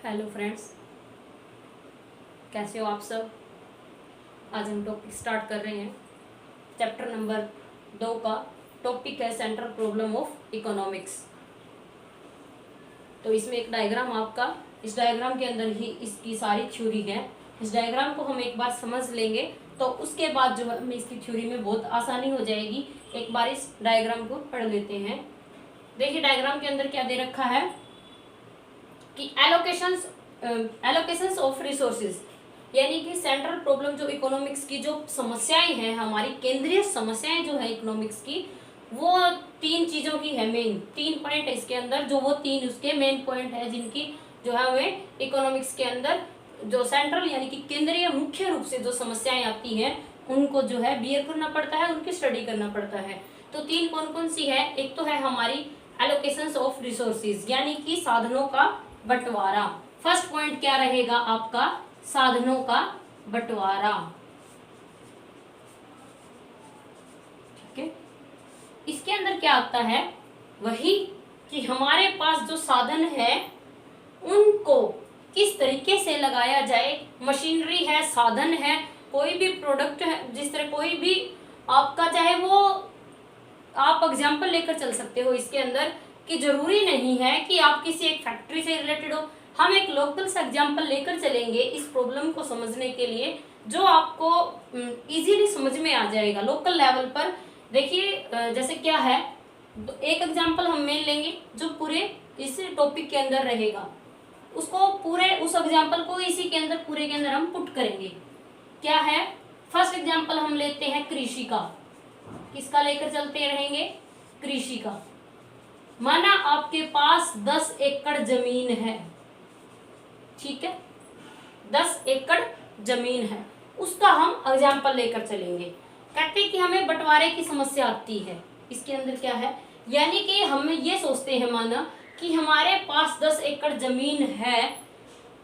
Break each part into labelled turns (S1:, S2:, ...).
S1: Hello friends, कैसे हो आप सब। आज हम टॉपिक स्टार्ट कर रहे हैं। चैप्टर नंबर 2 का टॉपिक है सेंट्रल प्रॉब्लम ऑफ इकोनॉमिक्स। तो इसमें एक डायग्राम आपका, इस डायग्राम के अंदर ही इसकी सारी थ्योरी है। इस डायग्राम को हम एक बार समझ लेंगे तो उसके बाद जो हमें इसकी थ्योरी में बहुत आसानी हो जाएगी। एक बार इस डायग्राम को पढ़ लेते हैं। देखिए डायग्राम के अंदर क्या दे रखा है कि एलोकेशंस ऑफ रिसोर्सेज, यानी कि सेंट्रल प्रॉब्लम जो इकोनॉमिक्स की जो समस्याएं हैं, हमारी केंद्रीय समस्याएं जो है इकोनॉमिक्स की, वो 3 चीजों की है। मेन 3 पॉइंट है इसके अंदर, जो वो 3 उसके मेन पॉइंट है जिनकी जो है हमें इकोनॉमिक्स के अंदर जो सेंट्रल यानी कि केंद्रीय मुख्य रूप से जो समस्याएं आती हैं उनको जो है बियर करना पड़ता है, उनकी स्टडी करना पड़ता है। तो 3 कौन कौन सी है? एक तो है हमारी एलोकेशंस ऑफ रिसोर्सेज, यानी कि साधनों का बंटवारा। फर्स्ट पॉइंट क्या रहेगा आपका? साधनों का बंटवारा। ठीक है, इसके अंदर क्या आता है? वही कि हमारे पास जो साधन है उनको किस तरीके से लगाया जाए। मशीनरी है, साधन है, कोई भी प्रोडक्ट है, जिस तरह कोई भी आपका, चाहे वो आप एग्जाम्पल लेकर चल सकते हो इसके अंदर, कि जरूरी नहीं है कि आप किसी एक फैक्ट्री से रिलेटेड हो। हम एक लोकल सा एग्जाम्पल लेकर चलेंगे इस प्रॉब्लम को समझने के लिए, जो आपको इजीली समझ में आ जाएगा लोकल लेवल पर। देखिए जैसे क्या है, एक एग्जाम्पल हम मेन लेंगे जो पूरे इस टॉपिक के अंदर रहेगा, उसको पूरे उस एग्जाम्पल को इसी के अंदर पूरे के अंदर हम पुट करेंगे। क्या है? फर्स्ट एग्जाम्पल हम लेते हैं कृषि का। किसका लेकर चलते रहेंगे? कृषि का। माना आपके पास 10 एकड़ जमीन है, ठीक है, 10 एकड़ जमीन है, उसका हम एग्जाम्पल लेकर चलेंगे। कहते हैं कि हमें बंटवारे की समस्या आती है। इसके अंदर क्या है, यानी कि हम ये सोचते हैं, माना कि हमारे पास 10 एकड़ जमीन है,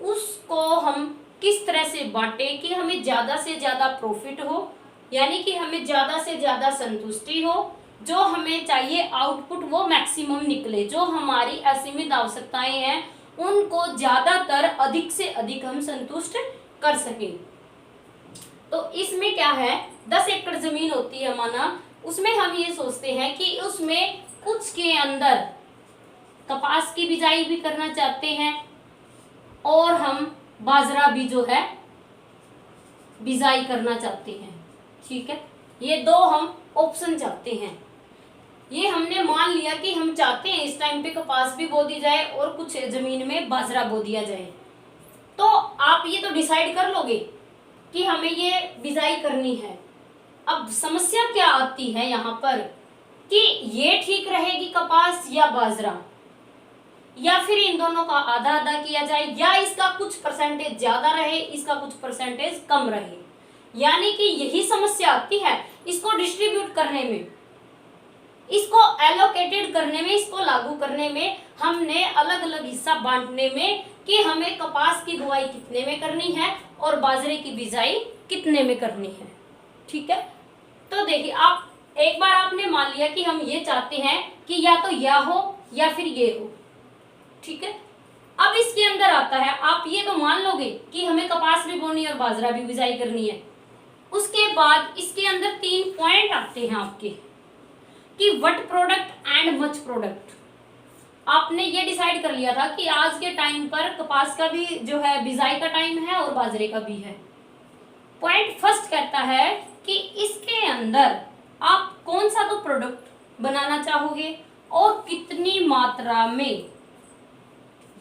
S1: उसको हम किस तरह से बांटे कि हमें ज्यादा से ज्यादा प्रॉफिट हो, यानी कि हमें ज्यादा से ज्यादा संतुष्टि हो, जो हमें चाहिए आउटपुट वो मैक्सिमम निकले, जो हमारी असीमित आवश्यकताएं हैं उनको ज्यादातर अधिक से अधिक हम संतुष्ट कर सके। तो इसमें क्या है, 10 एकड़ जमीन होती है माना, उसमें हम ये सोचते हैं कि उसमें कुछ के अंदर कपास की बिजाई भी करना चाहते हैं और हम बाजरा भी जो है बिजाई करना चाहते हैं। ठीक है, ये 2 हम ऑप्शन चाहते हैं। ये हमने मान लिया कि हम चाहते हैं इस टाइम पे कपास भी बो दी जाए और कुछ जमीन में बाजरा बो दिया जाए। तो आप ये तो डिसाइड कर लोगे कि हमें ये बिजाई करनी है। अब समस्या क्या आती है यहाँ पर कि ये ठीक रहेगी कपास या बाजरा, या फिर इन दोनों का आधा आधा किया जाए, या इसका कुछ परसेंटेज ज्यादा रहे, इसका कुछ परसेंटेज कम रहे। यानी कि यही समस्या आती है इसको डिस्ट्रीब्यूट करने में, इसको एलोकेटेड करने में, इसको लागू करने में, हमने अलग अलग हिस्सा बांटने में कि हमें कपास की बुआई कितने में करनी है और बाजरे की बिजाई कितने में करनी है। ठीक है, तो देखिए आप एक बार आपने मान लिया कि हम ये चाहते हैं कि या तो यह हो या फिर ये हो। ठीक है, अब इसके अंदर आता है, आप ये तो मान लोगे कि हमें कपास भी बोनी और बाजरा भी बिजाई करनी है। उसके बाद इसके अंदर 3 पॉइंट आते हैं आपके कि what product and much product. आपने ये डिसाइड कर लिया था कि आज के टाइम पर कपास का भी जो है बिजाई का टाइम है और बाजरे का भी है। पॉइंट फर्स्ट कहता है कि इसके अंदर आप कौन सा तो प्रोडक्ट बनाना चाहोगे और कितनी मात्रा में,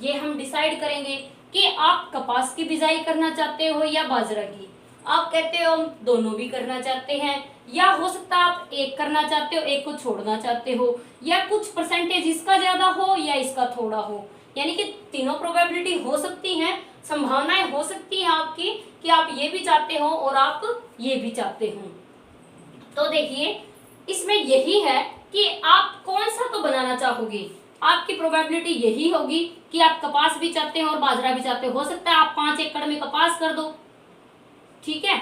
S1: ये हम डिसाइड करेंगे कि आप कपास की बिजाई करना चाहते हो या बाजरा की। आप कहते हो हम दोनों भी करना चाहते हैं, या हो सकता है आप एक करना चाहते हो, एक को छोड़ना चाहते हो, या कुछ परसेंटेज इसका ज्यादा हो या इसका थोड़ा हो। यानी कि तीनों प्रोबेबिलिटी हो सकती हैं, संभावनाएं हो सकती हैं आपकी कि आप ये भी चाहते हो और आप ये भी चाहते हो। तो देखिए इसमें यही है कि आप कौन सा तो बनाना चाहोगे। आपकी प्रोबेबिलिटी यही होगी कि आप कपास भी चाहते हो और बाजरा भी चाहते हो सकता है आप 5 एकड़ में कपास कर दो, ठीक है,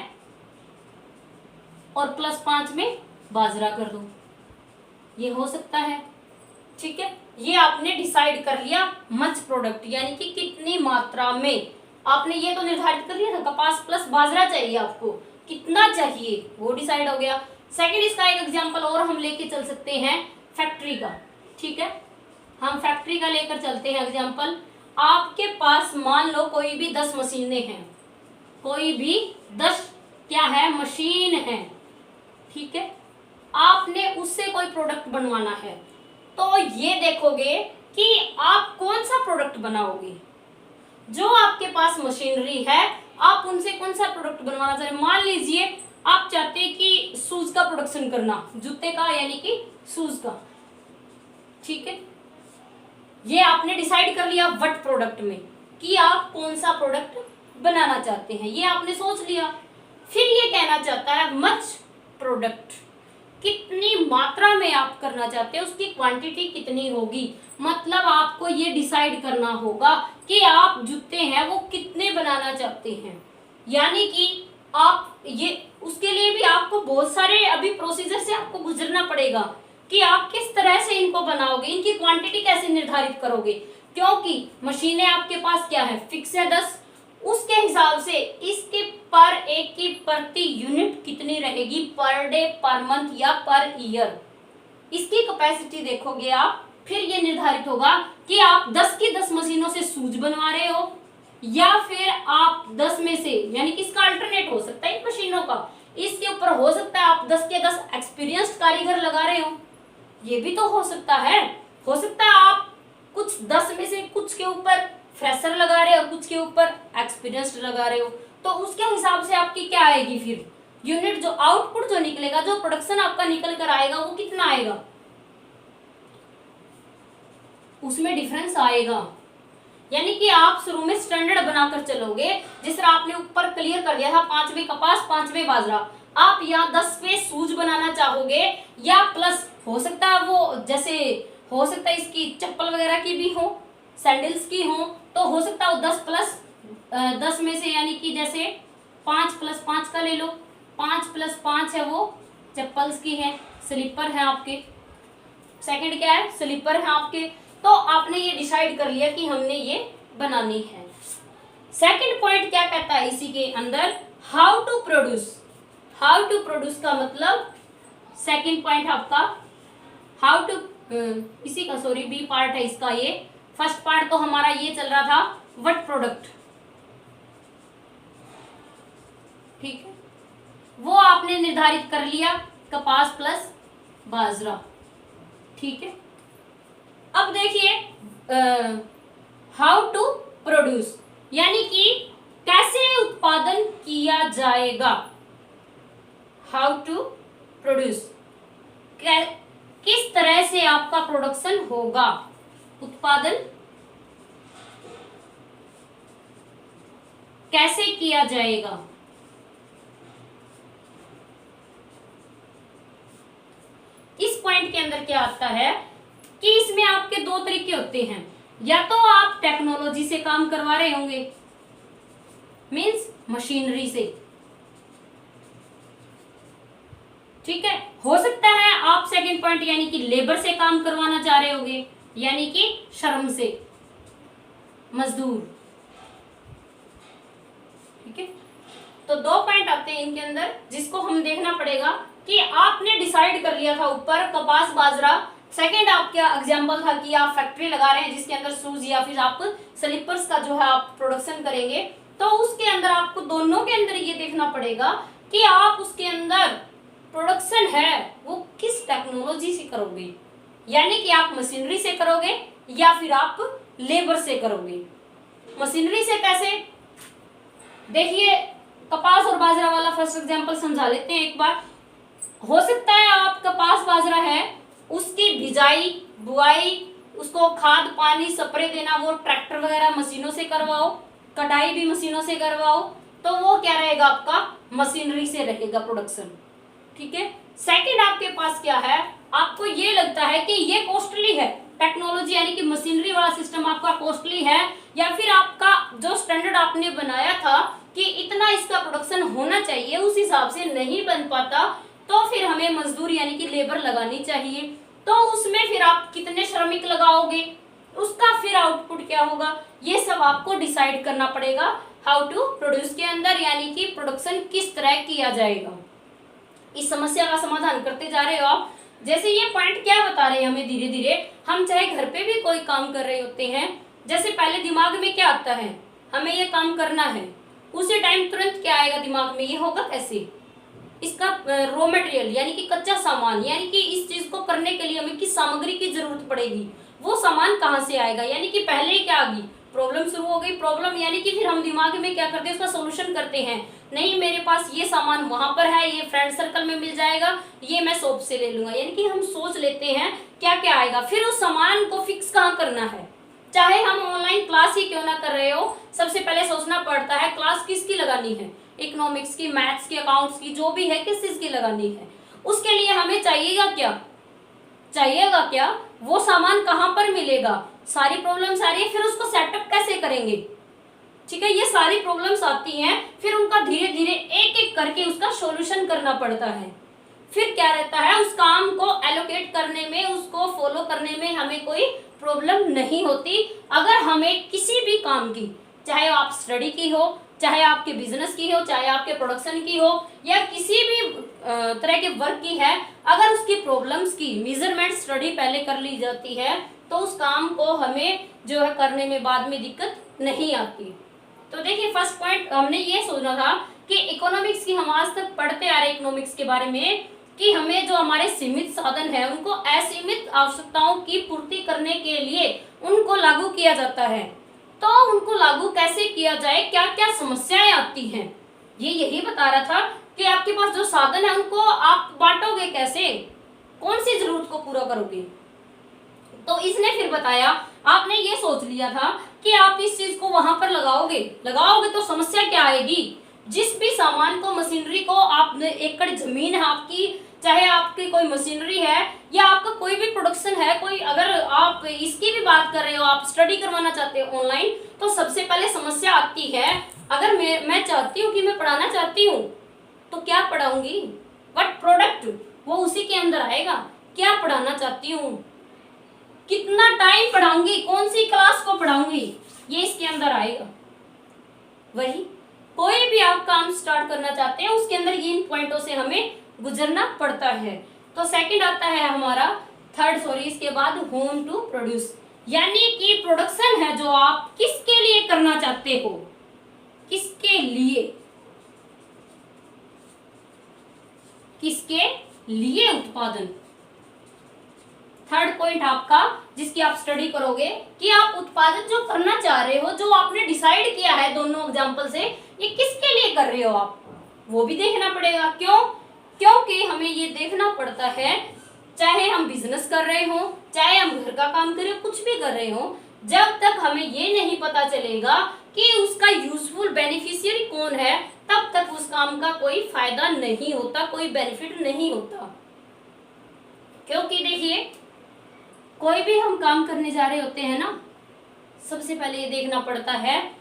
S1: और +5 में बाजरा कर दो, ये हो सकता है। ठीक है, ये आपने डिसाइड कर लिया मच प्रोडक्ट यानी कि कितनी मात्रा में, आपने ये तो निर्धारित कर लिया था कपास प्लस बाजरा चाहिए आपको, कितना चाहिए वो डिसाइड हो गया। सेकंड, इसका एक एग्जांपल और हम लेके चल सकते हैं फैक्ट्री का। ठीक है, हम फैक्ट्री का लेकर चलते हैं एग्जांपल। आपके पास मान लो कोई भी 10 मशीनें हैं, कोई भी 10 क्या है मशीन है। ठीक है, आपने उससे कोई प्रोडक्ट बनवाना है, तो ये देखोगे कि आप कौन सा प्रोडक्ट बनाओगे। जो आपके पास मशीनरी है आप उनसे कौन सा प्रोडक्ट बनवाना चाह रहे हैं। मान लीजिए आप चाहते हैं कि शूज का प्रोडक्शन करना, जूते का यानी कि शूज का। ठीक है, ये आपने डिसाइड कर लिया वट प्रोडक्ट में कि आप कौन सा प्रोडक्ट बनाना चाहते हैं, ये आपने सोच लिया। फिर ये कहना चाहता है मच प्रोडक्ट, कितनी मात्रा में आप करना चाहते हैं, उसकी क्वांटिटी कितनी होगी। मतलब आपको ये डिसाइड करना होगा कि आप जूते हैं वो कितने बनाना चाहते हैं। यानी कि आप ये उसके लिए भी आपको बहुत सारे अभी प्रोसीजर से आपको गुजरना पड़ेगा कि आप किस तरह से इनको बनाओगे, इनकी क्वांटिटी कैसे निर्धारित करोगे। क्योंकि मशीनें आपके पास क्या है फिक्स है 10, उसके हिसाब से इसके पर एक की प्रति यूनिट कितनी रहेगी पर डे, पर मंथ या पर ईयर, इसकी कैपेसिटी देखोगे आप। फिर ये निर्धारित होगा कि आप 10 की 10 मशीनों से शूज बनवा रहे हो या फिर आप 10 में से, यानी कि इसका अल्टरनेट हो सकता है इन मशीनों का, इसके ऊपर हो सकता है आप 10 के 10 एक्सपीरियंस्ड कारीगर लगा रहे हो, ये भी तो हो सकता है। हो सकता है आप कुछ 10 में से कुछ के ऊपर फ्रेशर लगा रहे हो और कुछ के ऊपर एक्सपीरियंस्ड लगा रहे हो, तो उसके हिसाब से आपकी क्या आएगी फिर यूनिट, जो आउटपुट जो निकलेगा, जो प्रोडक्शन आपका निकल कर आएगा वो कितना आएगा, उसमें डिफरेंस आएगा। यानी कि आप शुरू में स्टैंडर्ड बनाकर चलोगे, जिस तरह आपने ऊपर क्लियर कर दिया था 5 में कपास 5 में बाजरा, आप यहाँ 10 पे शूज बनाना चाहोगे या प्लस हो सकता है वो, जैसे हो सकता है इसकी चप्पल वगैरह की भी हो, सैंडल्स की हो, तो हो सकता है वो 10 प्लस 10 में से, यानी कि जैसे 5 प्लस 5 का ले लो, 5 प्लस 5 है वो चप्पल्स की है, स्लीपर है आपके। सेकंड क्या है स्लीपर है आपके। तो आपने ये डिसाइड कर लिया कि हमने ये बनानी है। सेकंड पॉइंट क्या कहता है इसी के अंदर, how to produce. How to produce का मतलब सेकंड पॉइंट आपका हाउ टू, इसी का सॉरी बी पार्ट है इसका। ये फर्स्ट पार्ट तो हमारा ये चल रहा था व्हाट प्रोडक्ट, ठीक है, वो आपने निर्धारित कर लिया कपास प्लस बाजरा। ठीक है, अब देखिए हाउ टू प्रोड्यूस यानी कि कैसे उत्पादन किया जाएगा। हाउ टू प्रोड्यूस, किस तरह से आपका प्रोडक्शन होगा, उत्पादन कैसे किया जाएगा। इस पॉइंट के अंदर क्या आता है कि इसमें आपके दो तरीके होते हैं, या तो आप टेक्नोलॉजी से काम करवा रहे होंगे, मींस मशीनरी से, ठीक है। हो सकता है आप सेकंड पॉइंट यानी कि लेबर से काम करवाना चाह रहे होंगे, यानी कि श्रम से, मजदूर, ठीक है। तो दो पॉइंट आते हैं इनके अंदर जिसको हम देखना पड़ेगा कि आपने डिसाइड कर लिया था ऊपर कपास बाजरा। सेकंड आपका एग्जांपल था कि आप फैक्ट्री लगा रहे हैं जिसके अंदर शूज या फिर आप स्लीपर्स का जो है आप प्रोडक्शन करेंगे, तो उसके अंदर आपको दोनों के अंदर ये देखना पड़ेगा कि आप उसके अंदर प्रोडक्शन है वो किस टेक्नोलॉजी से करोगे, यानी कि आप मशीनरी से करोगे या फिर आप लेबर से करोगे। मशीनरी से कैसे, देखिए कपास और बाजरा वाला फर्स्ट एग्जांपल समझा लेते हैं एक बार। हो सकता है आप कपास बाजरा है उसकी बिजाई बुआई, उसको खाद पानी स्प्रे देना वो ट्रैक्टर वगैरह मशीनों से करवाओ, कटाई भी मशीनों से करवाओ, तो वो क्या रहेगा आपका मशीनरी से रहेगा प्रोडक्शन, ठीक है। सेकंड आपके पास क्या है, आपको ये लगता है कि ये कॉस्टली है टेक्नोलॉजी यानी कि मशीनरी वाला सिस्टम आपका कॉस्टली है, या फिर आपका जो स्टैंडर्ड आपने बनाया था कि इतना इसका प्रोडक्शन होना चाहिए उस हिसाब से नहीं बन पाता, तो फिर हमें मजदूर यानी कि लेबर लगानी चाहिए। तो उसमें फिर आप कितने श्रम श्रमिक लगाओगे, उसका फिर आउटपुट क्या होगा, ये सब आपको डिसाइड करना पड़ेगा हाउ टू प्रोड्यूस के अंदर, यानी कि प्रोडक्शन किस तरह किया जाएगा। इस समस्या का समाधान करते जा रहे हो आप। जैसे ये पॉइंट क्या बता रहे हैं हमें, धीरे धीरे हम चाहे घर पे भी कोई काम कर रहे होते हैं, जैसे पहले दिमाग में क्या आता है, हमें ये काम करना है, उसी टाइम तुरंत क्या आएगा दिमाग में, ये होगा कैसे, इसका रॉ मटेरियल यानी कि कच्चा सामान, यानी कि इस चीज को करने के लिए हमें किस सामग्री की जरूरत पड़ेगी, वो सामान कहाँ से आएगा, यानी कि पहले ही क्या आ गई, प्रॉब्लम शुरू हो गई। प्रॉब्लम यानी कि फिर हम दिमाग में क्या करते हैं, उसका सोल्यूशन करते हैं, नहीं मेरे पास ये सामान वहां पर है, ये फ्रेंड सर्कल में मिल जाएगा, ये मैं शॉप से ले लूंगा, यानी कि हम सोच लेते हैं क्या क्या आएगा। फिर उस सामान को फिक्स कहाँ करना है, चाहे हम ऑनलाइन क्लास ही क्यों ना कर रहे हो, सबसे पहले सोचना पड़ता है क्लास किसकी लगानी है, इकोनॉमिक्स की, मैथ्स की, अकाउंट्स की, जो भी है किस चीज की लगानी है। उसके लिए हमें चाहिएगा क्या, वो सामान कहाँ पर मिलेगा, सारी प्रॉब्लम्स आ रही है, फिर उसको सेटअप कैसे करेंगे, ठीक है, ये सारी प्रॉब्लम्स आती हैं, फिर उनका धीरे धीरे एक एक करके उसका सॉल्यूशन करना पड़ता है। फिर क्या रहता है, उस काम को एलोकेट करने में, उसको फॉलो करने में हमें कोई प्रॉब्लम नहीं होती। अगर हमें किसी भी काम की, चाहे आप स्टडी की हो, चाहे आपके बिजनेस की हो, चाहे आपके प्रोडक्शन की हो, या किसी भी तरह के वर्क की है, अगर उसकी प्रॉब्लम्स की मेजरमेंट स्टडी पहले कर ली जाती है तो उस काम को हमें जो है करने में बाद में दिक्कत नहीं आती। तो देखिए फर्स्ट पॉइंट हमने ये सोचना था कि इकोनॉमिक्स की हम आज तक पढ़ते आ रहे इकोनॉमिक्स के बारे में, कि हमें जो हमारे सीमित साधन है उनको असीमित आवश्यकताओं की पूर्ति करने के लिए उनको लागू किया जाता है। तो उनको लागू कैसे किया जाए, क्या क्या समस्याएं आती हैं, ये यही बता रहा था कि आपके पास जो साधन है उनको आप बांटोगे कैसे, कौन सी जरूरत को पूरा करोगे। तो इसने फिर बताया, आपने ये सोच लिया था कि आप इस चीज को वहां पर लगाओगे तो समस्या क्या आएगी, जिस भी सामान को, मशीनरी को, आप एकड़ जमीन है आपकी, चाहे आपकी कोई मशीनरी है या आपका कोई भी प्रोडक्शन है, कोई अगर आप इसकी भी बात कर रहे हो, आप स्टडी करवाना चाहते हो ऑनलाइन, तो सबसे पहले समस्या आती है, अगर मैं चाहती हूँ कि मैं पढ़ाना चाहती हूँ तो क्या पढ़ाऊंगी, व्हाट प्रोडक्ट, वो उसी के अंदर आएगा, क्या पढ़ाना चाहती हूँ, कितना टाइम पढ़ाऊंगी, कौन सी क्लास को पढ़ाऊंगी, ये इसके अंदर आएगा। वही कोई भी आप काम स्टार्ट करना चाहते हैं उसके अंदर ये इन पॉइंटों से हमें गुजरना पड़ता है। तो सेकंड आता है हमारा इसके बाद होम टू प्रोड्यूस, यानी कि प्रोडक्शन है जो आप किसके लिए करना चाहते हो, किसके लिए उत्पादन। थर्ड पॉइंट आपका जिसकी आप स्टडी करोगे कि आप उत्पादन जो करना चाह रहे हो, जो आपने डिसाइड किया है दोनों एग्जांपल से, ये किसके लिए कर रहे हो आप, वो भी देखना पड़ेगा। क्योंकि हमें ये देखना पड़ता है, चाहे हम बिजनेस कर रहे हो, चाहे हम घर का काम कर रहे हो, कुछ भी कर रहे हो, जब तक हमें ये नहीं पता चलेगा कि उसका यूजफुल बेनिफिशियरी कौन है, तब तक उस काम का कोई फायदा नहीं होता, कोई बेनिफिट नहीं होता। क्योंकि देखिए कोई भी हम काम करने जा रहे होते हैं ना, सबसे पहले ये देखना पड़ता है,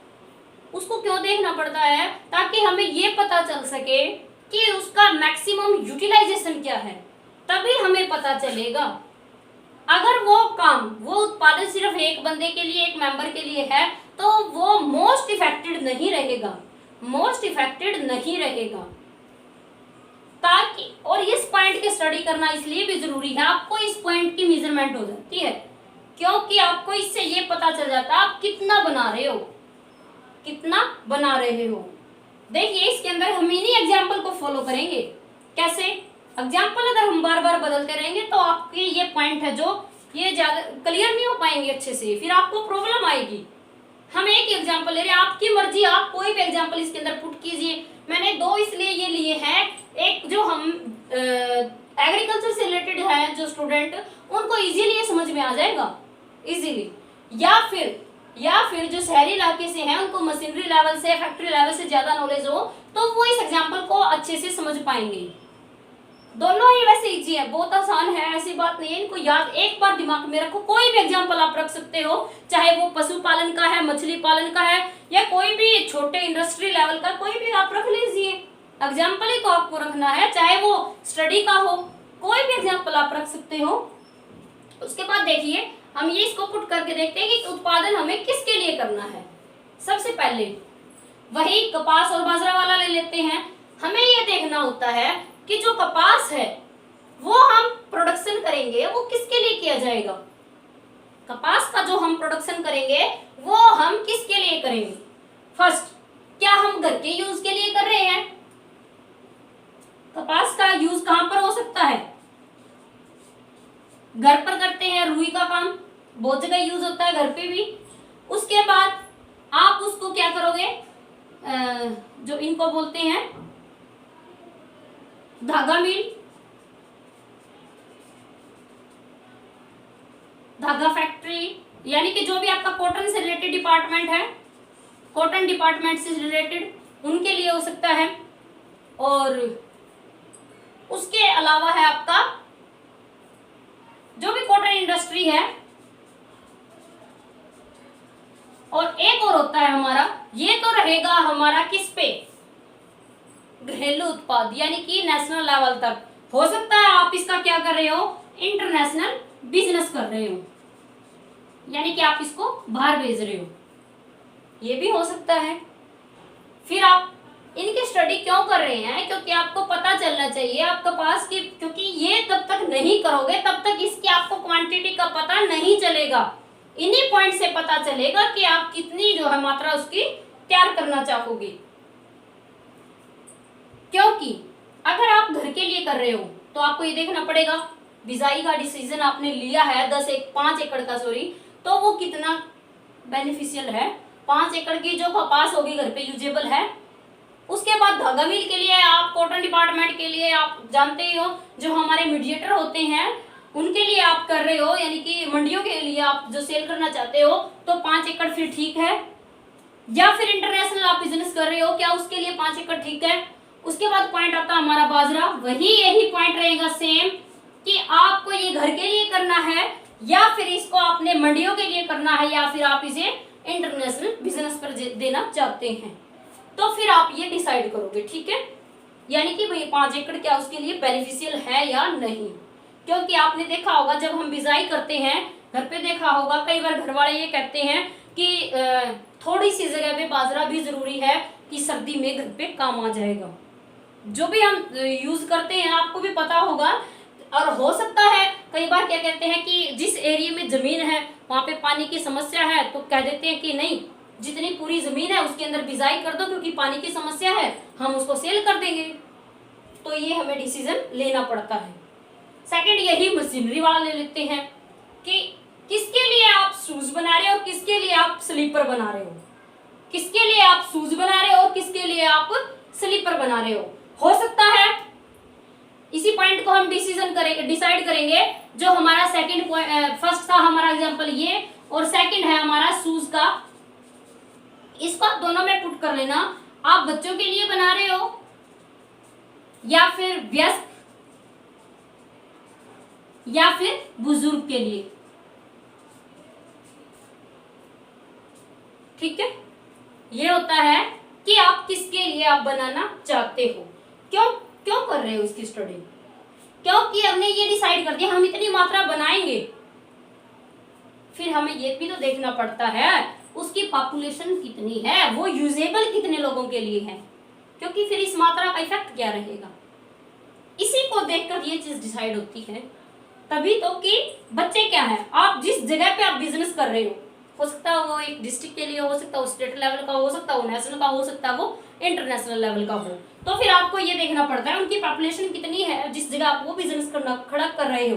S1: उसको क्यों देखना पड़ता है, ताकि हमें ये पता चल सके कि उसका मैक्सिमम यूटिलाइजेशन क्या है, तभी हमें पता चलेगा। अगर वो काम, वो उत्पादन सिर्फ एक बंदे के लिए, एक मेंबर के लिए है, तो वो मोस्ट इफेक्टेड नहीं रहेगा। ताकि, और इस पॉइंट की स्टडी करना इसलिए भी जरूरी है, आपको इस पॉइंट की मेजरमेंट हो जाती है, क्योंकि आपको इससे ये पता चल जाता है आप कितना बना रहे हो। देखिए इसके अंदर हम इन्हीं एग्जाम्पल को फॉलो करेंगे। कैसे एग्जाम्पल अगर हम बार बार बदलते रहेंगे तो आपके ये पॉइंट है जो ये ज्यादा क्लियर नहीं हो पाएंगे अच्छे से, फिर आपको प्रॉब्लम आएगी। हम एक एग्जाम्पल ले रहे हैं, आपकी मर्जी, आप कोई भी एग्जाम्पल इसके अंदर पुट कीजिए। मैंने दो इसलिए ये लिए हैं, एक जो हम एग्रीकल्चर से रिलेटेड है जो स्टूडेंट, उनको इजीली ये समझ में आ जाएगा इजीली, या फिर जो शहरी इलाके से हैं उनको मशीनरी लेवल से, फैक्ट्री लेवल से ज्यादा नॉलेज हो, तो वो इस एग्जाम्पल को अच्छे से समझ पाएंगे। दोनों ही वैसे इजी है, बहुत आसान है, ऐसी बात नहीं है। इनको याद एक बार दिमाग में रखो, कोई भी एग्जाम्पल आप रख सकते हो, चाहे वो पशुपालन का है, मछली पालन का है, या कोई भी छोटे इंडस्ट्री लेवल का, कोई भी आप रख लीजिए। एग्जाम्पल ही तो आपको रखना है, चाहे वो स्टडी का हो, कोई भी एग्जाम्पल आप रख सकते हो। उसके बाद देखिए हम ये इसको पुट करके देखते हैं कि उत्पादन हमें किसके लिए करना है। सबसे पहले वही कपास और बाजरा वाला ले लेते हैं। हमें ये देखना होता है कि जो कपास है वो हम प्रोडक्शन करेंगे वो किसके लिए किया जाएगा। कपास का जो हम प्रोडक्शन करेंगे वो हम किसके लिए करेंगे। फर्स्ट, क्या हम घर के यूज के लिए कर रहे हैं। कपास का यूज कहां पर हो सकता है, घर पर करते हैं। रुई का काम बहुत जगह यूज होता है, घर पे भी। उसके बाद आप उसको क्या करोगे, जो इनको बोलते हैं धागा मिल, धागा फैक्ट्री, यानी कि जो भी आपका कॉटन से रिलेटेड डिपार्टमेंट है, कॉटन डिपार्टमेंट से रिलेटेड, उनके लिए हो सकता है। और उसके अलावा है आपका जो भी कॉटन इंडस्ट्री है। और एक और होता है हमारा, ये तो रहेगा हमारा किस पे, घरेलू उत्पाद, यानी कि नेशनल लेवल तक। हो सकता है आप इसका क्या कर रहे हो, इंटरनेशनल बिजनेस कर रहे हो, यानी कि आप इसको बाहर भेज रहे हो, ये भी हो सकता है। फिर आप इनकी स्टडी क्यों कर रहे हैं, क्योंकि आपको पता चलना चाहिए आपके पास की, क्योंकि ये तब तक नहीं करोगे तब तक इसकी आपको क्वांटिटी का पता नहीं चलेगा। इन्हीं पॉइंट से पता चलेगा कि आप कितनी जो है मात्रा उसकी तैयार करना चाहोगे। क्योंकि अगर आप घर के लिए कर रहे हो तो आपको ये देखना पड़ेगा बिजाई का डिसीजन आपने लिया है 5 एकड़ का, तो वो कितना बेनिफिशियल है। 5 एकड़ की जो कपास होगी घर पे यूजेबल है। उसके बाद धागा मिल के लिए, आप कॉटन डिपार्टमेंट के लिए, आप जानते ही हो जो हमारे मीडिएटर होते हैं उनके लिए आप कर रहे हो, यानी कि मंडियों के लिए आप जो सेल करना चाहते हो, तो 5 एकड़ फिर ठीक है। या फिर इंटरनेशनल आप बिजनेस कर रहे हो, क्या उसके लिए 5 एकड़ ठीक है। उसके बाद पॉइंट आता है हमारा बाजरा, वही यही पॉइंट रहेगा सेम, कि आपको ये घर के लिए करना है या फिर इसको आपने मंडियों के लिए करना है, या फिर आप इसे इंटरनेशनल बिजनेस पर देना चाहते हैं। तो फिर आप ये डिसाइड करोगे, ठीक है। यानी कि भाई 5 एकड़ क्या उसके लिए बेनिफिशियल है या नहीं। क्योंकि आपने देखा होगा जब हम बिजाई करते हैं घर पे, देखा होगा कई बार घर वाले ये कहते हैं कि थोड़ी सी जगह पे बाजरा भी जरूरी है कि सर्दी में घर पे काम आ जाएगा। जो भी हम यूज करते हैं आपको भी पता होगा। और हो सकता है कई बार क्या कहते हैं कि जिस एरिया में जमीन है वहां पे पानी की समस्या है, तो कह देते हैं कि नहीं, जितनी पूरी जमीन है उसके अंदर बिजाई कर दो, क्योंकि पानी की समस्या है, हम उसको सेल कर देंगे। तो ये हमें डिसीजन लेना पड़ता है। सेकंड, यही मशीनरी वाला ले लेते हैं कि किसके लिए आप शूज बना रहे हो और किसके लिए आप स्लीपर बना रहे हो। किसके लिए आप शूज बना रहे हो और किसके लिए आप स्लीपर बना रहे हो सकता है इसी पॉइंट को हम डिसाइड करेंगे। जो हमारा सेकंड पॉइंट, फर्स्ट था हमारा एग्जांपल ये, और सेकंड है हमारा शूज का। इसको दोनों में पुट कर लेना, आप बच्चों के लिए बना रहे हो या फिर वयस्क या फिर बुजुर्ग के लिए, ठीक है। ये होता है कि आप किसके लिए आप बनाना चाहते हो, क्यों क्यों कर रहे हो इसकी स्टडी। क्योंकि हमने ये डिसाइड कर दिया हम इतनी मात्रा बनाएंगे, फिर हमें ये भी तो देखना पड़ता है उसकी पॉपुलेशन कितनी है, वो यूजेबल कितने लोगों के लिए है, क्योंकि फिर इस मात्रा का इफेक्ट क्या रहेगा। इसी को देखकर ये चीज डिसाइड होती है। तभी तो कि बच्चे क्या है, आप जिस जगह पे आप बिजनेस कर रहे हो सकता है वो एक डिस्ट्रिक्ट के लिए, हो सकता है वो स्टेट लेवल का, हो सकता है वो नेशनल का, हो सकता है वो इंटरनेशनल लेवल का हो, तो फिर आपको ये देखना पड़ता है उनकी पॉपुलेशन कितनी है जिस जगह आप वो बिजनेस करना खड़ा कर रहे हो।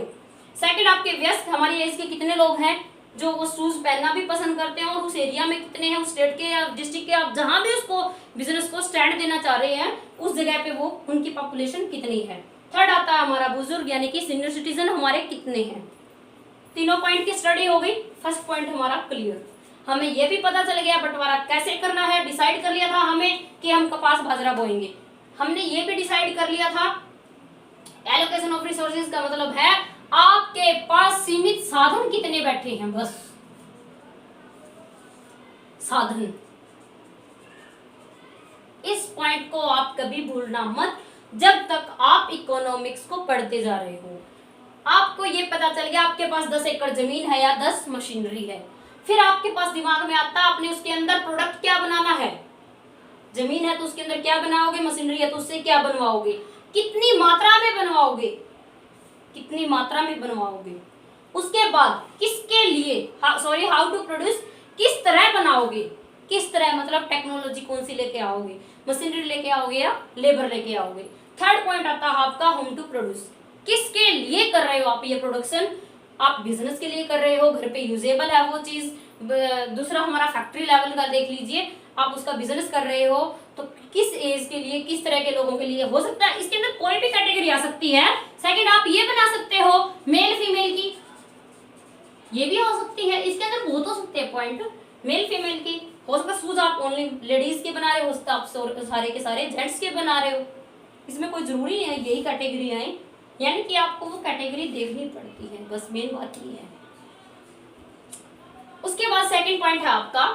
S1: सेकंड, आपके व्यस्त हमारी एज के कितने लोग हैं जो वो शूज पहनना भी पसंद करते हैं, और उस एरिया में कितने हैं, उस स्टेट के या डिस्ट्रिक्ट के, आप जहां भी उसको बिजनेस को स्टैंड देना चाह रहे हैं उस जगह पे वो उनकी पॉपुलेशन कितनी है। थर्ड आता है हमारा बुजुर्ग, यानी कि सीनियर सिटीजन हमारे कितने हैं। तीनों पॉइंट की स्टडी हो गई। फर्स्ट पॉइंट हमारा क्लियर, हमें यह भी पता चल गया बंटवारा कैसे करना है, डिसाइड कर लिया था हमें कि हम कपास बाजरा बोएंगे। हमने ये भी डिसाइड कर लिया था एलोकेशन ऑफ रिसोर्सेज का मतलब है आपके पास सीमित साधन कितने बैठे हैं, बस साधन। इस पॉइंट को आप कभी भूलना मत जब तक आप इकोनॉमिक्स को पढ़ते जा रहे हो। आपको ये पता चल गया आपके पास 10 एकड़ जमीन है या 10 मशीनरी है, फिर आपके पास दिमाग में आता है आपने उसके अंदर प्रोडक्ट क्या बनाना है। जमीन है तो उसके अंदर क्या बनाओगे, मशीनरी है तो उससे क्या बनवाओगे, कितनी मात्रा में बनवाओगे, कितनी मात्रा में बनवाओगे। उसके बाद किसके लिए, सॉरी हाउ टू प्रोड्यूस, किस तरह बनाओगे, किस तरह मतलब टेक्नोलॉजी कौन सी लेके आओगे, मशीनरी लेके आओगे या लेबर लेके आओगे। थर्ड पॉइंट आता है आपका होम टू प्रोड्यूस, किसके लिए कर रहे हो आप ये प्रोडक्शन, आप बिजनेस के लिए कर रहे हो, घर पे यूजेबल है वो चीज। दूसरा हमारा फैक्ट्री लेवल का देख लीजिए, आप उसका बिजनेस कर रहे हो तो किस एज के लिए, किस तरह के लोगों के लिए हो सकता है, इसके अंदर कोई भी कैटेगरी आ सकती है। सेकंड आप ये बना सकते हो मेल फीमेल की, ये भी हो सकती है, इसके अंदर बहुत हो सकते हैं पॉइंट मेल फीमेल की। हो सकता है शूज आप ओनली लेडीज के बना रहे हो, सकता आप सारे के सारे जेंट्स के बना रहे हो, इसमें कोई जरूरी नहीं है यही कैटेगरी आए, यानी कि आपको वो कैटेगरी देखनी पड़ती है, बस मेन बात ये है। उसके बाद सेकंड पॉइंट है आपका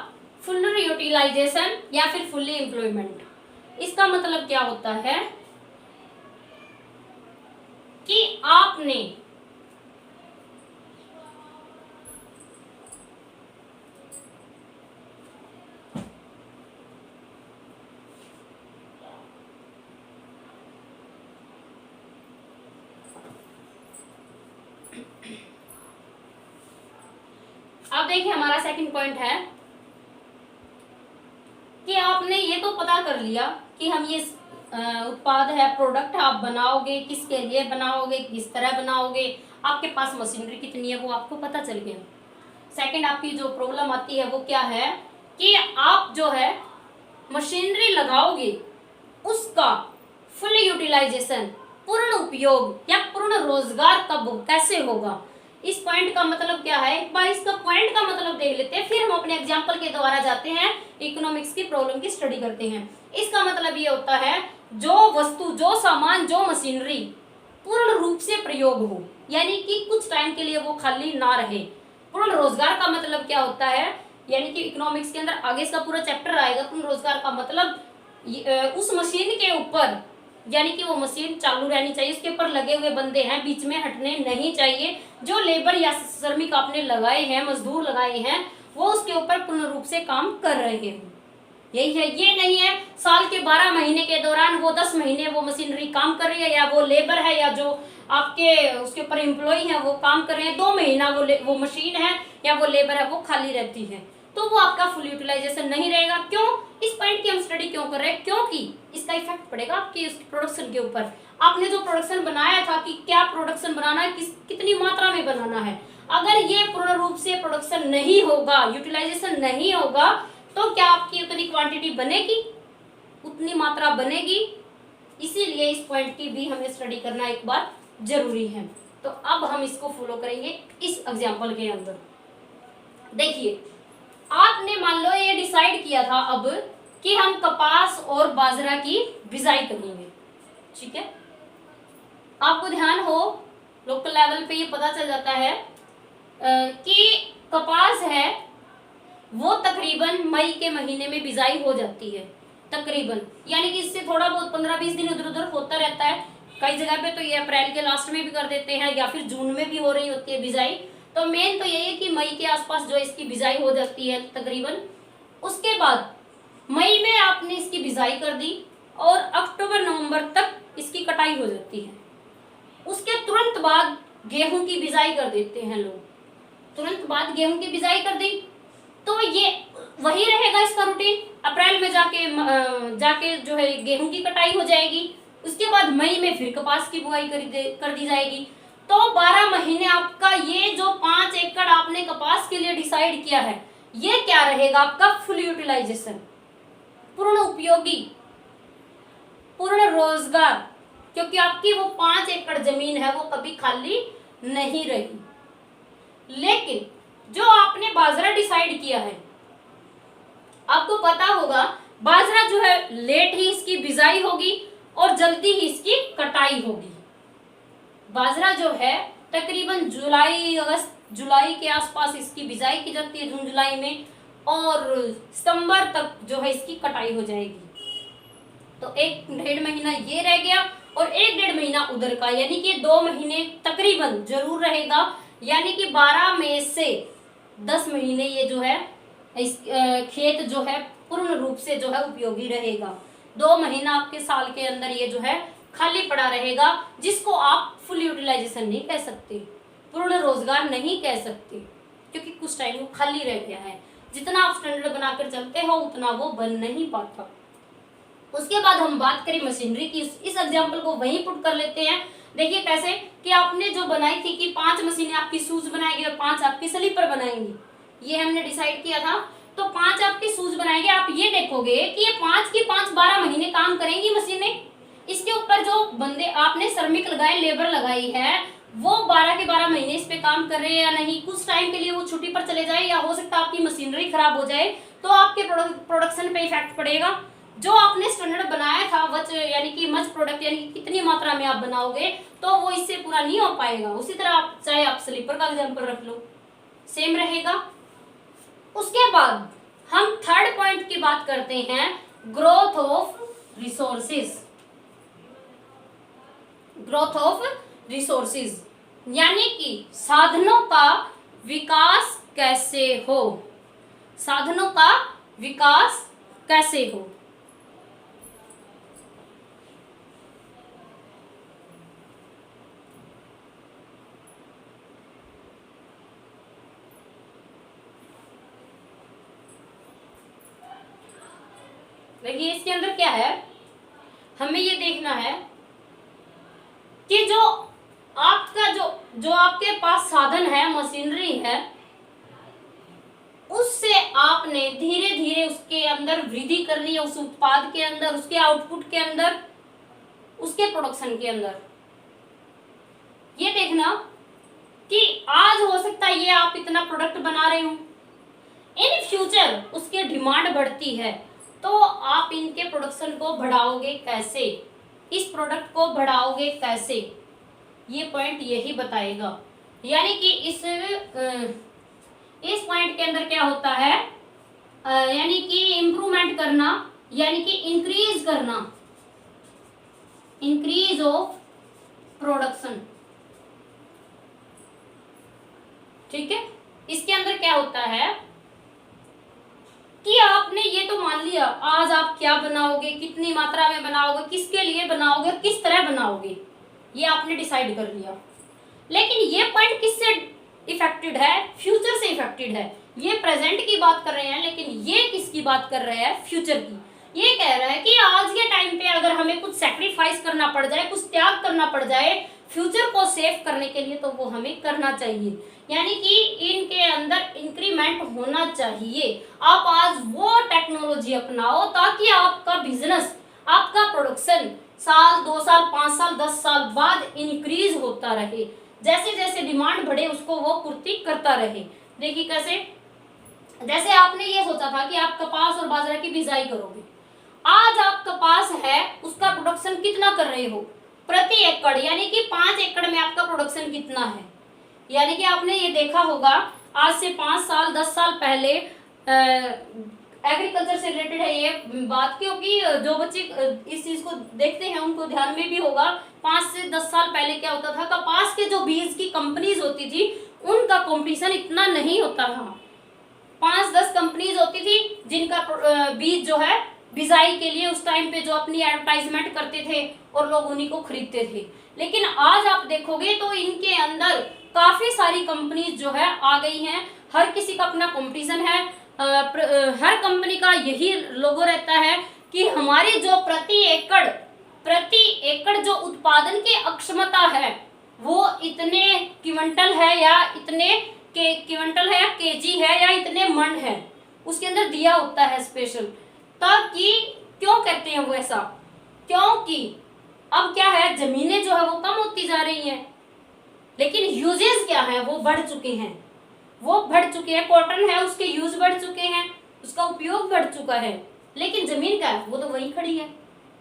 S1: फुल यूटिलाइजेशन या फिर फुल्ली एम्प्लॉयमेंट। इसका मतलब क्या होता है कि आपने अब देखिए हमारा सेकंड पॉइंट है कि आपने ये तो पता कर लिया कि हम ये उत्पाद है, प्रोडक्ट आप बनाओगे, किसके लिए बनाओगे, किस तरह बनाओगे, आपके पास मशीनरी कितनी है वो आपको पता चल गया। सेकंड आपकी जो प्रॉब्लम आती है वो क्या है कि आप जो है मशीनरी लगाओगे उसका फुल यूटिलाइजेशन, पूर्ण उपयोग या पूर्ण रोजगार कब कैसे होगा। इस पॉइंट का मतलब क्या है, एक बार इसका पॉइंट का मतलब देख लेते हैं, फिर हम अपने एग्जांपल के द्वारा जाते हैं, इकोनॉमिक्स की प्रॉब्लम की स्टडी करते हैं। इसका मतलब ये होता है जो वस्तु, जो सामान, जो मशीनरी पूर्ण रूप से प्रयोग हो, यानी कि कुछ टाइम के लिए वो खाली ना रहे। पूर्ण रोजगार का मतलब क्या होता है, यानी कि इकोनॉमिक्स के अंदर आगे इसका पूरा चैप्टर आएगा। पूर्ण रोजगार का मतलब उस मशीन के ऊपर, यानी कि वो मशीन चालू रहनी चाहिए, उसके ऊपर लगे हुए बंदे हैं बीच में हटने नहीं चाहिए, जो लेबर या श्रमिक आपने लगाए हैं, मजदूर लगाए हैं, वो उसके ऊपर पूर्ण रूप से काम कर रहे हैं। यही है, ये नहीं है साल के 12 महीने के दौरान वो 10 महीने वो मशीनरी काम कर रही है, या वो लेबर है या जो आपके उसके ऊपर एम्प्लॉय है वो काम कर रहे हैं, 2 महीना वो मशीन है या वो लेबर है वो खाली रहती है, तो वो आपका फुल यूटिलाइजेशन नहीं रहेगा। क्यों, इस पॉइंट की हम स्टडी क्यों कर रहे हैं, क्योंकि इसका इफेक्ट पड़ेगा आपकी उस प्रोडक्शन के ऊपर। आपने जो प्रोडक्शन बनाया था कि क्या प्रोडक्शन बनाना है, कितनी मात्रा में बनाना है, अगर ये पूर्ण रूप से प्रोडक्शन नहीं होगा, यूटिलाइजेशन नहीं होगा, तो क्या आपकी उतनी क्वांटिटी बनेगी, उतनी मात्रा बनेगी। इसीलिए इस पॉइंट की भी हमें स्टडी करना एक बार जरूरी है। तो अब हम इसको फॉलो करेंगे इस एग्जांपल के अंदर। देखिए आपने मान लो ये डिसाइड किया था अब कि हम कपास और बाजरा की बिजाई करेंगे, ठीक है। आपको ध्यान हो, लोकल लेवल पे ये पता चल जाता है कि कपास है वो तकरीबन मई के महीने में बिजाई हो जाती है, तकरीबन, यानी कि इससे थोड़ा बहुत 15-20 दिन इधर उधर होता रहता है। कई जगह पे तो ये अप्रैल के लास्ट में भी कर देते हैं या फिर जून में भी हो रही होती है बिजाई। तो मेन तो यही है कि मई के आसपास जो इसकी बिजाई हो जाती है तकरीबन। उसके बाद मई में आपने इसकी बिजाई कर दी और अक्टूबर नवंबर तक इसकी कटाई हो जाती है। उसके तुरंत बाद गेहूं की बिजाई कर देते हैं लोग, तुरंत बाद गेहूं की बिजाई कर दी, तो ये वही रहेगा इसका रूटीन। अप्रैल में जाके जो है गेहूं की कटाई हो जाएगी, उसके बाद मई में फिर कपास की बुआई कर दी जाएगी। तो 12 महीने आपका ये जो 5 एकड़ आपने कपास के लिए डिसाइड किया है, ये क्या रहेगा आपका फुल यूटिलाइजेशन, पूर्ण उपयोगी, पूर्ण रोजगार, क्योंकि आपकी वो 5 एकड़ जमीन है वो कभी खाली नहीं रही। लेकिन जो आपने बाजरा डिसाइड किया है, आपको पता होगा बाजरा जो है लेट ही इसकी बिजाई होगी और जल्दी ही इसकी कटाई होगी। बाजरा जो है तकरीबन जुलाई के आसपास इसकी बिजाई की जाती है, जून जुलाई में, और सितंबर तक जो है इसकी कटाई हो जाएगी। तो 1-1.5 महीना ये रह गया और 1-1.5 महीना उधर का, यानी कि 2 महीने तकरीबन जरूर रहेगा, यानी कि 12 में से 10 महीने ये जो है इस खेत जो है पूर्ण रूप से जो है उपयोगी रहेगा। 2 महीना आपके साल के अंदर ये जो है खाली पड़ा रहेगा, जिसको आप फुल यूटिलाइजेशन नहीं कह सकते, पूर्ण रोजगार नहीं कह सकते, क्योंकि कुछ टाइम वो खाली रह गया है। जितना आप स्टैंडर्ड बनाकर चलते हो उतना वो बन नहीं पाता। उसके बाद हम बात करें मशीनरी की, इस एग्जाम्पल को वहीं पुट कर लेते हैं। देखिए कैसे कि आपने जो बनाई थी कि 5 मशीनें आपकी शूज बनाएगी और 5 आपकी स्लीपर बनाएंगी, ये हमने डिसाइड किया था। तो 5 आपकी शूज बनाएंगे, आप ये देखोगे कि ये 5 की 5 12 महीने काम करेंगी मशीनें। इसके ऊपर जो बंदे आपने श्रमिक लगाए, लेबर लगाई है, वो 12 के 12 महीने इस पे काम कर रहे हैं या नहीं, कुछ टाइम के लिए वो छुट्टी पर चले जाए, या हो सकता है आपकी मशीनरी खराब हो जाए, तो आपके प्रोडक्शन पे इफेक्ट पड़ेगा। जो आपने स्टैंडर्ड बनाया था वच यानी कि मच प्रोडक्ट, यानी कि कितनी मात्रा में आप बनाओगे, तो वो इससे पूरा नहीं हो पाएगा। उसी तरह आप चाहे आप स्लीपर का एग्जाम्पल रख लो, सेम रहेगा। उसके बाद हम थर्ड पॉइंट की बात करते हैं, growth of resources. Growth of resources यानी कि साधनों का विकास कैसे हो, साधनों का विकास कैसे हो। देखिए इसके अंदर क्या है, हमें ये देखना है कि जो आपका जो आपके पास साधन है, मशीनरी है, उससे आपने धीरे धीरे उसके अंदर वृद्धि करनी है, उस उत्पाद के अंदर, उसके आउटपुट के अंदर, उसके प्रोडक्शन के अंदर। ये देखना कि आज हो सकता है ये आप इतना प्रोडक्ट बना रहे हो, इन फ्यूचर उसकी डिमांड बढ़ती है, तो आप इनके प्रोडक्शन को बढ़ाओगे कैसे, इस प्रोडक्ट को बढ़ाओगे कैसे, ये पॉइंट यही बताएगा। यानी कि इस पॉइंट के अंदर क्या होता है, यानी कि इंप्रूवमेंट करना, यानी कि इंक्रीज करना, इंक्रीज ऑफ प्रोडक्शन। ठीक है, इसके अंदर क्या होता है कि आपने ये तो मान लिया आज आप क्या बनाओगे, कितनी मात्रा में बनाओगे, किसके लिए बनाओगे, किस तरह बनाओगे, ये आपने डिसाइड कर लिया। लेकिन ये पॉइंट किससे इफेक्टेड है, फ्यूचर से इफेक्टेड है। ये प्रेजेंट की बात कर रहे हैं, लेकिन ये किसकी बात कर रहे हैं, फ्यूचर की। ये कह रहा है कि आज के टाइम पे अगर हमें कुछ सैक्रिफाइस करना पड़ जाए, कुछ त्याग करना पड़ जाए फ्यूचर को सेव करने के लिए, तो वो हमें करना चाहिए। यानी कि इनके अंदर इंक्रीमेंट होना चाहिए। आप आज वो टेक्नोलॉजी अपनाओ ताकि आपका बिजनेस, आपका प्रोडक्शन साल 2 साल 5 साल 10 साल बाद इंक्रीज होता रहे, जैसे जैसे डिमांड बढ़े उसको वो पूर्ति करता रहे। देखिए कैसे, जैसे आपने ये सोचा था कि आप कपास और बाजरा की बिजाई करोगे, आज आप कपास है उसका प्रोडक्शन कितना कर रहे हो प्रति एकड़, यानी कि 5 एकड़ में आपका प्रोडक्शन कितना है। यानी कि आपने ये देखा होगा आज से 5 साल 10 साल पहले, एग्रीकल्चर से रिलेटेड है ये बात, क्योंकि जो बच्चे इस चीज को देखते हैं उनको ध्यान में भी होगा। 5 से 10 साल पहले क्या होता था, कपास के जो बीज की कंपनीज होती थी उनका कंपटीशन इतना नहीं होता था। 5-10 कंपनीज होती थी जिनका बीज जो है बिजाई के लिए उस टाइम पे जो अपनी एडवर्टाइजमेंट करते थे और लोग उन्हीं को खरीदते थे। लेकिन आज आप देखोगे तो इनके अंदर काफी सारी कंपनीज जो है आ गई हैं, हर किसी का अपना कंपटीशन है। हर कंपनी का यही लोगो रहता है कि हमारी जो प्रति एकड़ जो उत्पादन की अक्षमता है वो इतने क्विंटल है या इतने क्विंटल है या केजी है या इतने मन है, उसके अंदर दिया होता है स्पेशल। ताकि क्यों कहते हैं वो ऐसा, क्योंकि अब क्या है, जमीनें जो है वो कम होती जा रही हैं, लेकिन यूजेस क्या है वो बढ़ चुके हैं, वो बढ़ चुके हैं। कॉटन है उसके यूज बढ़ चुके हैं, उसका उपयोग बढ़ चुका है, लेकिन जमीन का है वो तो वहीं खड़ी है,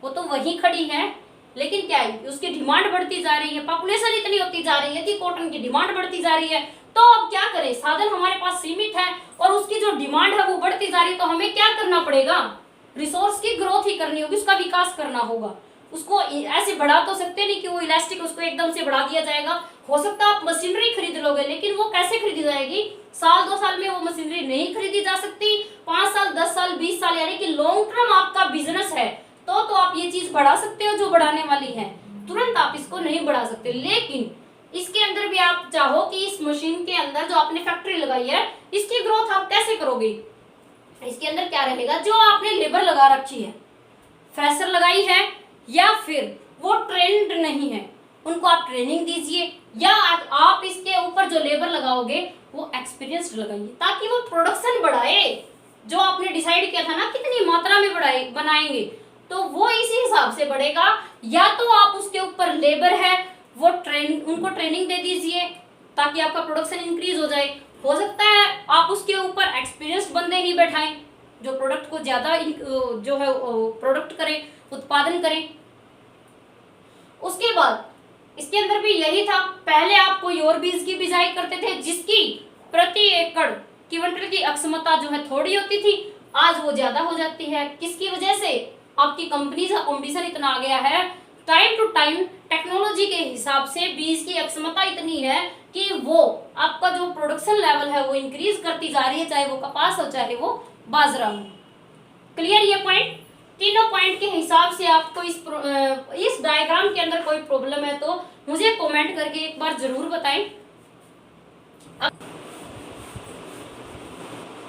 S1: वो तो वहीं खड़ी है। लेकिन क्या है, उसकी डिमांड बढ़ती जा रही है, पॉपुलेशन इतनी होती जा रही है कि कॉटन की डिमांड बढ़ती जा रही है। तो अब क्या करें, साधन हमारे पास सीमित है और उसकी जो डिमांड है वो बढ़ती जा रही है, तो हमें क्या करना पड़ेगा, रिसोर्स की ग्रोथ ही करनी होगी, उसका विकास करना होगा। उसको ऐसे बढ़ा तो सकते नहीं कि वो इलास्टिक उसको एकदम से बढ़ा दिया जाएगा। हो सकता है आप मशीनरी खरीद लोगे, लेकिन वो कैसे खरीदी जाएगी? साल 2 साल में वो मशीनरी नहीं खरीदी जा सकती। 5 साल 10 साल 20 साल यानी कि लॉन्ग टर्म आपका बिजनेस है तो आप ये चीज बढ़ा सकते हो जो बढ़ाने वाली है। तुरंत आप इसको नहीं बढ़ा सकते। लेकिन इसके अंदर भी आप चाहो कि इस मशीन के अंदर जो आपने फैक्ट्री लगाई है इसकी ग्रोथ आप कैसे करोगे? इसके अंदर क्या रहेगा? जो आपने लेबर लगा रखी है, फ्रेशर लगाई है या फिर वो ट्रेंड नहीं है, उनको आप ट्रेनिंग दीजिए, या आप इसके ऊपर जो लेबर लगाओगे वो एक्सपीरियंस्ड लगाइए ताकि वो प्रोडक्शन बढ़ाए। जो आपने डिसाइड किया था ना कितनी मात्रा में बनाएंगे, तो वो इसी हिसाब से बढ़ेगा। या तो आप उसके ऊपर लेबर है वो उनको ट्रेनिंग दे दीजिए ताकि आपका प्रोडक्शन इंक्रीज हो जाए। हो सकता है आप उसके ऊपर एक्सपीरियंस्ड बंदे ही बैठाएं जो प्रोडक्ट को ज्यादा जो है प्रोडक्ट करें, उत्पादन करें। उसके बाद इसके अंदर भी यही था, पहले आप कोई और बीज की बिजाई करते थे जिसकी प्रति एकड़ क्विंटल की अक्षमता जो है थोड़ी होती थी, आज वो ज्यादा हो जाती है। किसकी वजह से? आपकी कंपनी का कंपटीशन इतना आ गया है, टाइम टू टाइम टेक्नोलॉजी के हिसाब से बीज की अक्षमता इतनी है कि वो आपका जो प्रोडक्शन लेवल है वो इंक्रीज करती जा रही है, चाहे वो कपास हो चाहे वो बाजरा हो। क्लियर ये पॉइंट? तीनों पॉइंट के हिसाब से आपको इस डायग्राम के अंदर कोई प्रॉब्लम है तो मुझे कमेंट करके एक बार जरूर बताएं।